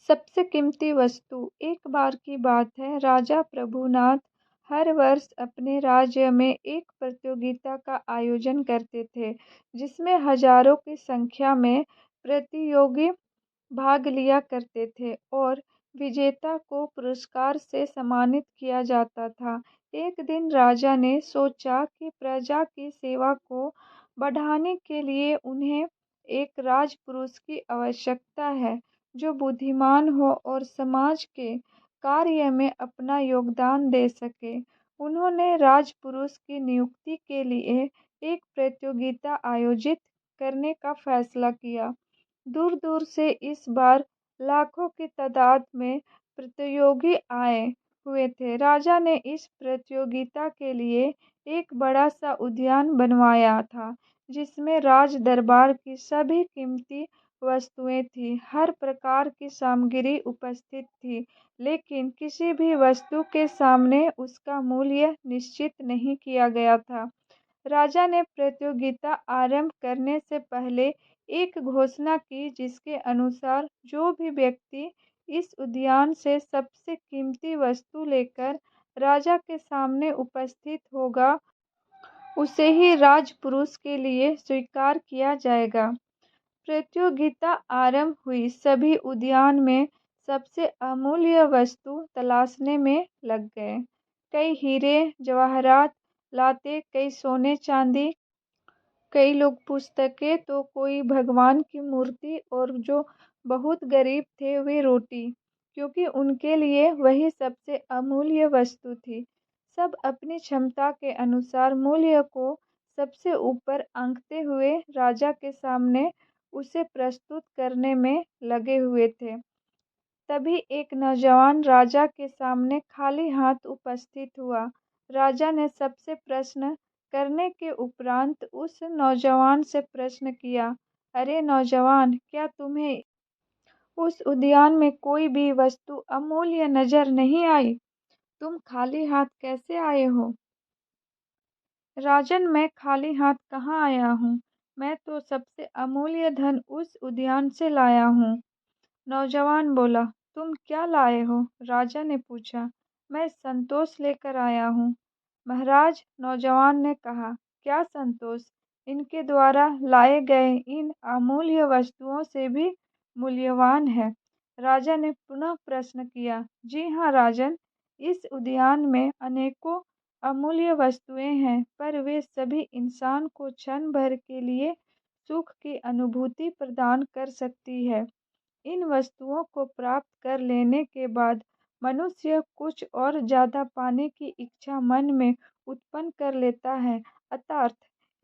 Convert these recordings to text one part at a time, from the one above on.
सबसे कीमती वस्तु। एक बार की बात है, राजा प्रभुनाथ हर वर्ष अपने राज्य में एक प्रतियोगिता का आयोजन करते थे, जिसमें हजारों की संख्या में प्रतियोगी भाग लिया करते थे और विजेता को पुरस्कार से सम्मानित किया जाता था। एक दिन राजा ने सोचा कि प्रजा की सेवा को बढ़ाने के लिए उन्हें एक राजपुरुष की आवश्यकता है, जो बुद्धिमान हो और समाज के कार्य में अपना योगदान दे सके। उन्होंने राजपुरुष की नियुक्ति के लिए एक प्रतियोगिता आयोजित करने का फैसला किया। दूर दूर से इस बार लाखों की तादाद में प्रतियोगी आए हुए थे। राजा ने इस प्रतियोगिता के लिए एक बड़ा सा उद्यान बनवाया था, जिसमें राज दरबार की सभी कीमती वस्तुएं थी। हर प्रकार की सामग्री उपस्थित थी, लेकिन किसी भी वस्तु के सामने उसका मूल्य निश्चित नहीं किया गया था। राजा ने प्रतियोगिता आरंभ करने से पहले एक घोषणा की, जिसके अनुसार जो भी व्यक्ति इस उद्यान से सबसे कीमती वस्तु लेकर राजा के सामने उपस्थित होगा, उसे ही राजपुरुष के लिए स्वीकार किया जाएगा। प्रतियोगिता आरंभ हुई। सभी उद्यान में सबसे अमूल्य वस्तु तलाशने में लग गए। कई हीरे जवाहरात लाते, कई सोने चांदी, कई लोग पुस्तकें, तो कोई भगवान की मूर्ति, और जो बहुत गरीब थे वे रोटी, क्योंकि उनके लिए वही सबसे अमूल्य वस्तु थी। सब अपनी क्षमता के अनुसार मूल्य को सबसे ऊपर आंकते हुए राजा के सामने उसे प्रस्तुत करने में लगे हुए थे। तभी एक नौजवान राजा के सामने खाली हाथ उपस्थित हुआ। राजा ने सबसे प्रश्न करने के उपरांत उस नौजवान से प्रश्न किया, अरे नौजवान, क्या तुम्हें उस उद्यान में कोई भी वस्तु अमूल्य नजर नहीं आई? तुम खाली हाथ कैसे आए हो? राजन, मैं खाली हाथ कहाँ आया हूँ। मैं तो सबसे अमूल्य धन उस उद्यान से लाया हूँ। नौजवान बोला, तुम क्या लाए हो? राजा ने पूछा। मैं संतोष लेकर आया हूँ महाराज, नौजवान ने कहा। क्या संतोष इनके द्वारा लाए गए इन अमूल्य वस्तुओं से भी मूल्यवान है? राजा ने पुनः प्रश्न किया। जी हाँ राजन, इस उद्यान में अनेकों अमूल्य वस्तुएं हैं, पर वे सभी इंसान को क्षण भर के लिए सुख की अनुभूति प्रदान कर सकती है। इन वस्तुओं को प्राप्त कर लेने के बाद मनुष्य कुछ और ज्यादा पाने की इच्छा मन में उत्पन्न कर लेता है। अर्थात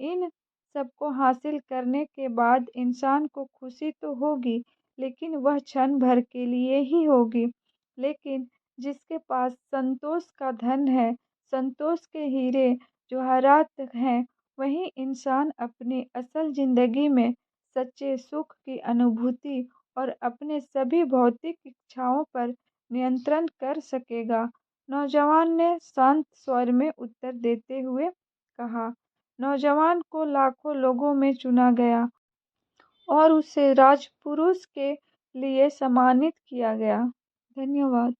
इन सबको हासिल करने के बाद इंसान को खुशी तो होगी, लेकिन वह क्षण भर के लिए ही होगी। लेकिन जिसके पास संतोष का धन है, संतोष के हीरे जवाहरात हैं, वही इंसान अपनी असल जिंदगी में सच्चे सुख की अनुभूति और अपने सभी भौतिक इच्छाओं पर नियंत्रण कर सकेगा। नौजवान ने शांत स्वर में उत्तर देते हुए कहा। नौजवान को लाखों लोगों में चुना गया और उसे राजपुरुष के लिए सम्मानित किया गया। धन्यवाद।